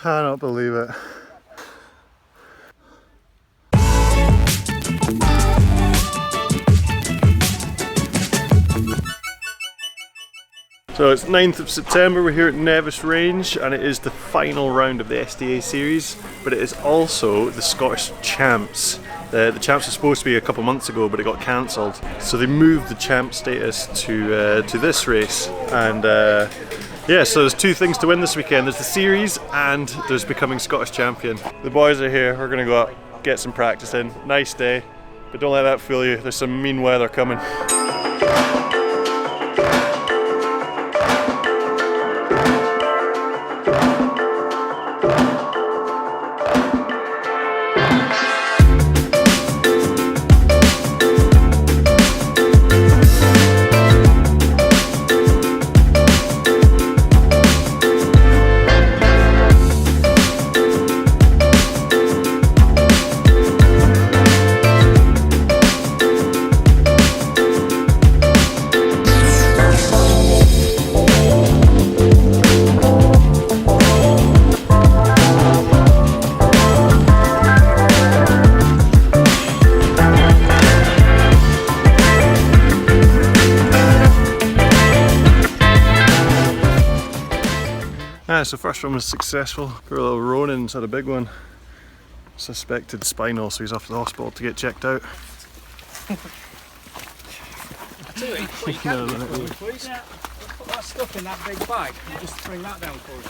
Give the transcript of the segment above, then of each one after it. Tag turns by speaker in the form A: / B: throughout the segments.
A: cannot believe it. So it's 9th of September, we're here at Nevis Range and it is the final round of the SDA series, but it is also the Scottish Champs. The Champs was supposed to be a couple months ago, but it got cancelled. So they moved the Champ status to this race. And yeah, so there's two things to win this weekend. There's the series and there's becoming Scottish champion. The boys are here, we're gonna go up, get some practice in. Nice day, but don't let that fool you. There's some mean weather coming. So first one was successful. Poor little Ronan's had a big one. Suspected spinal, so he's off to the hospital to get checked out.
B: I tell you what you can do for me, please. Put that stuff in that big bag and just bring that down for us.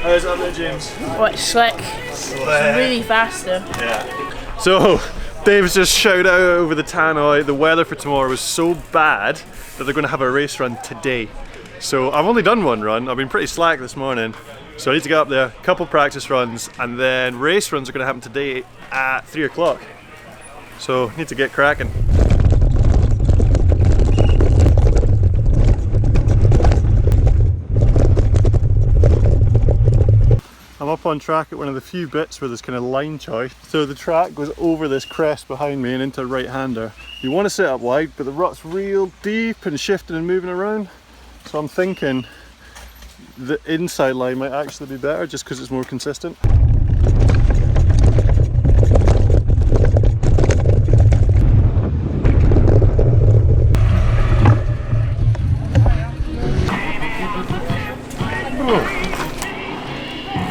A: How's that there, James?
C: Oh, it's slick. It's really fast though.
A: Yeah. So, Dave's just shouted out over the tannoy, the weather for tomorrow was so bad that they're going to have a race run today. So I've only done one run, I've been pretty slack this morning. So I need to get up there, a couple practice runs, and then race runs are going to happen today at 3 o'clock. So need to get cracking. I'm up on track at one of the few bits where there's kind of line choice. So the track goes over this crest behind me and into a right-hander. You want to set up wide, but the rut's real deep and shifting and moving around. So I'm thinking the inside line might actually be better just because it's more consistent.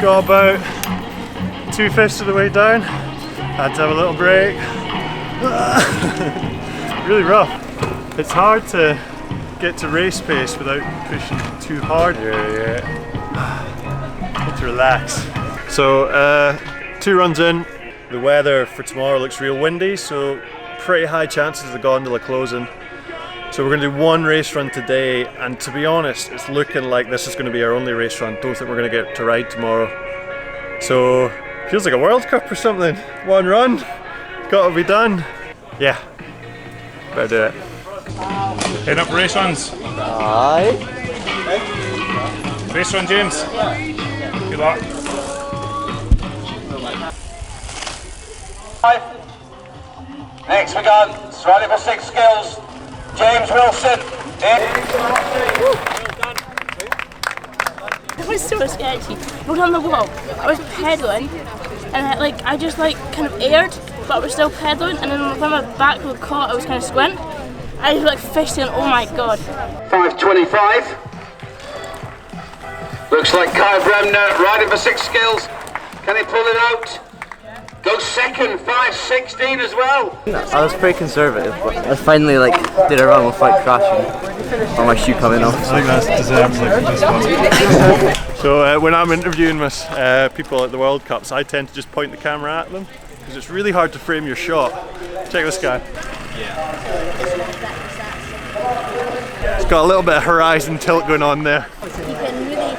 A: Got about 2/5 of the way down. Had to have a little break. Really rough. It's hard to get to race pace without pushing too hard. Yeah. Need to relax. So 2 runs in. The weather for tomorrow looks real windy, so pretty high chances of the gondola closing. So we're going to do one race run today, and to be honest, it's looking like this is going to be our only race run. Don't think we're going to get to ride tomorrow. So feels like a World Cup or something. One run, got to be done. Yeah, better do it.
D: Head up race runs.
E: Aye.
D: Race run, James. Good luck.
F: Next we got Sram for 6 skills. James Wilson.
C: It was so sketchy. I was on the wall. I was pedaling, and I just kind of aired, but I was still pedaling. And then when my back was caught, I was kind of squint. I was fishing. Oh my god.
F: 5:25. Looks like Kai Bremner riding for 6 skills. Can he pull it out? Goes second, 5:16 as well.
E: I was pretty conservative, but I finally did a run without crashing or my shoe coming off.
A: I think that deserves this one. So when I'm interviewing with people at the World Cups, I tend to just point the camera at them because it's really hard to frame your shot. Check this guy. It's got a little bit of horizon tilt going on there.
C: You can really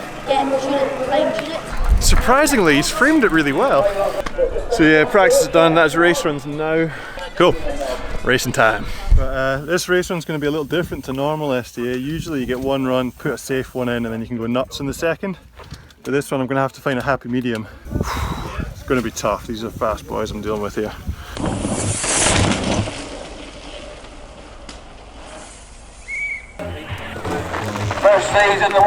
C: fine-tune it.
A: Surprisingly, he's framed it really well. So yeah, practice is done, that's race runs now. Cool, racing time. But this race run's going to be a little different to normal SDA. Usually you get one run, put a safe one in, and then you can go nuts in the second. But this one I'm going to have to find a happy medium. It's going to be tough, these are fast boys I'm dealing with here.
F: First stage in the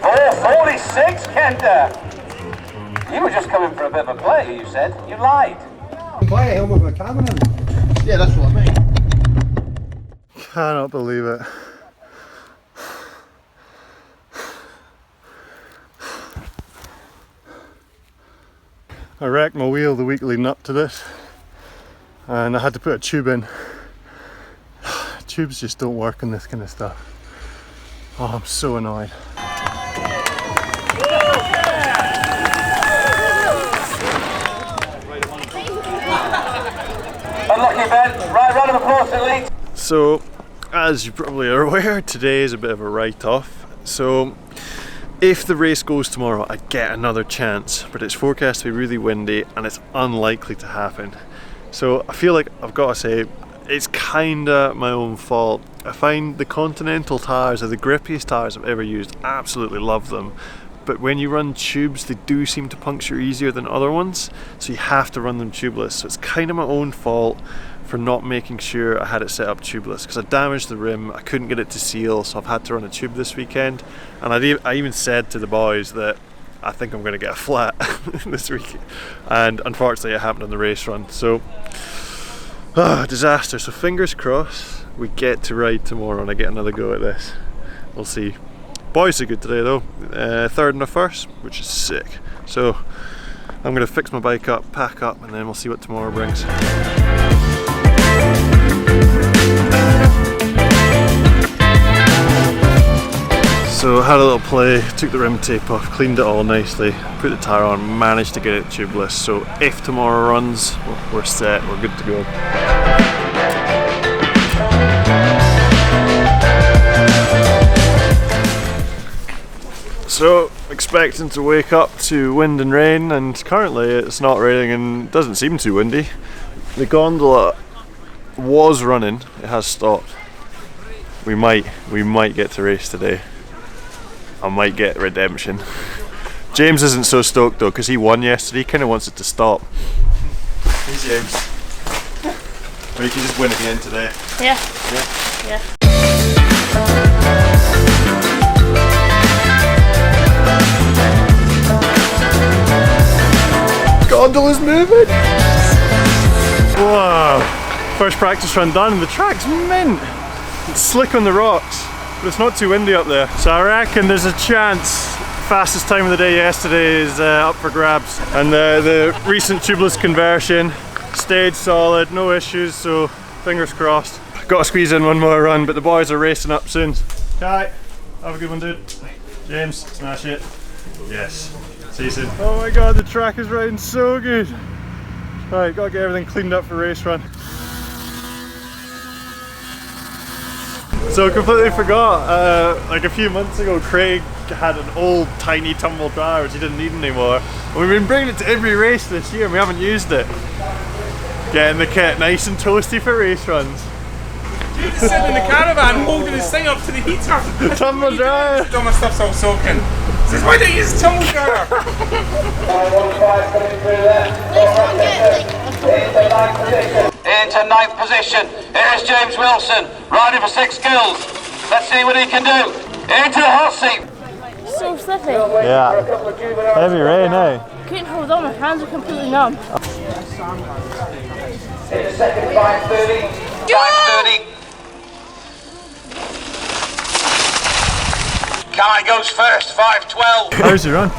F: 4:46. 5:36, Kenta. You were just coming for a bit of a play, you said. You lied.
B: Buy a helmet with a cabin in.
G: Yeah, that's what I mean.
A: Cannot believe it. I wrecked my wheel the week leading up to this and I had to put a tube in. Tubes just don't work on this kind of stuff. Oh, I'm so annoyed.
F: Unlucky, Ben. Right, round of applause, elite.
A: So, as you probably are aware, today is a bit of a write-off. So, if the race goes tomorrow, I get another chance, but it's forecast to be really windy and it's unlikely to happen. So I feel like I've got to say, it's kinda my own fault. I find the Continental tyres are the grippiest tyres I've ever used. Absolutely love them. But when you run tubes, they do seem to puncture easier than other ones, so you have to run them tubeless. So it's kind of my own fault for not making sure I had it set up tubeless, because I damaged the rim, I couldn't get it to seal, so I've had to run a tube this weekend. And I even said to the boys that I think I'm going to get a flat this week, and unfortunately it happened on the race run. So, disaster. So fingers crossed we get to ride tomorrow and I get another go at this. We'll see. Boys are good today though, third and a first, which is sick. So I'm going to fix my bike up, pack up, and then we'll see what tomorrow brings. So I had a little play, took the rim tape off, cleaned it all nicely, put the tyre on, managed to get it tubeless. So if tomorrow runs, we're set, we're good to go. So, expecting to wake up to wind and rain, and currently it's not raining and doesn't seem too windy. The gondola was running, it has stopped. We might get to race today. I might get redemption. James isn't so stoked though, because he won yesterday. He kind of wants it to stop. Hey James. Or you can just win again today.
C: Yeah.
A: Yeah. Gondola's moving! Wow. First practice run done and the track's mint. It's slick on the rocks, but it's not too windy up there. So I reckon there's a chance. Fastest time of the day yesterday is up for grabs. And the recent tubeless conversion stayed solid, no issues, so fingers crossed. Got to squeeze in one more run, but the boys are racing up soon. Kai, have a good one, dude. James, smash it. Yes. See you soon. Oh my god, the track is riding so good. Right, gotta get everything cleaned up for race run. So completely forgot, like a few months ago Craig had an old tiny tumble dryer which he didn't need anymore. And we've been bringing it to every race this year and we haven't used it. Getting the kit nice and toasty for race runs.
D: He's sitting in the caravan holding his thing up to the heater.
A: Tumble dryer!
D: All my stuff's all soaking. He says, why don't you use a tumble dryer?
F: Into ninth position. Here's James Wilson, riding for 6 skills. Let's see what he can do. Into the hot seat.
C: So slippy.
A: Yeah. Heavy rain, eh?
C: Couldn't hold on, my hands are completely numb.
F: Into second, 5:30. 5:30. Kai goes first, 5:12.
A: How's your run?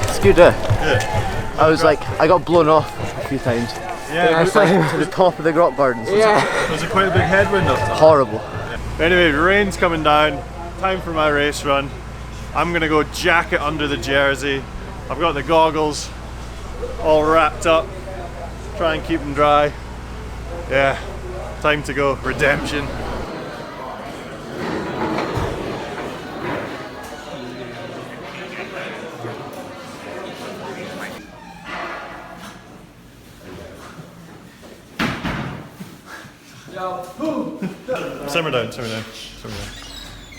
E: It's good, eh?
A: Yeah.
E: I got blown off a few times.
A: Yeah,
E: I was like to the top of the rock gardens.
A: Yeah. Was it quite a big headwind up top?
E: Horrible.
A: Yeah. Anyway, rain's coming down. Time for my race run. I'm gonna go jacket under the jersey. I've got the goggles all wrapped up. Try and keep them dry. Yeah, time to go. Redemption. Simmer down.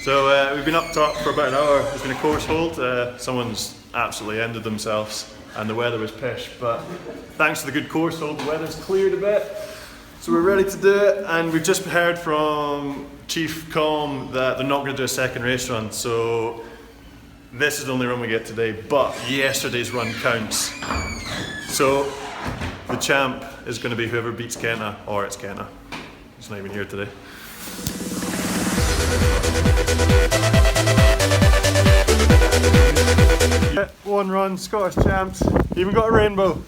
A: So we've been up top for about an hour. There's been a course hold. Someone's absolutely ended themselves and the weather was pish, but thanks to the good course hold, the weather's cleared a bit. So we're ready to do it, and we've just heard from Chief Com that they're not going to do a second race run. So this is the only run we get today, but yesterday's run counts. So the champ is going to be whoever beats Kenna, or it's Kenna. He's not even here today. One run, Scottish champs. Even got a rainbow.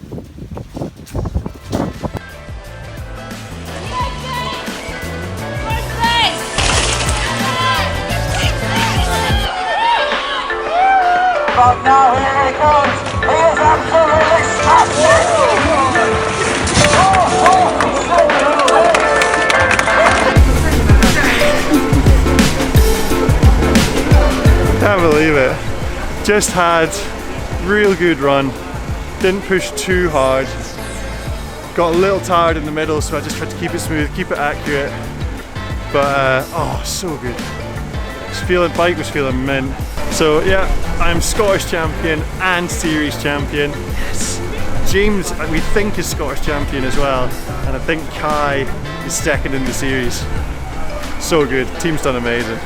F: But now here he comes. He is absolutely
A: Can't believe it. Just had real good run. Didn't push too hard. Got a little tired in the middle, so I just tried to keep it smooth, keep it accurate. But oh, so good. Bike was feeling mint. So yeah, I'm Scottish champion and series champion. Yes. James, we think, is Scottish champion as well, and I think Kai is second in the series. So good. Team's done amazing.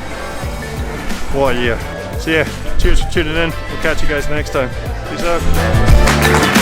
A: What a year. So yeah, cheers for tuning in. We'll catch you guys next time. Peace out.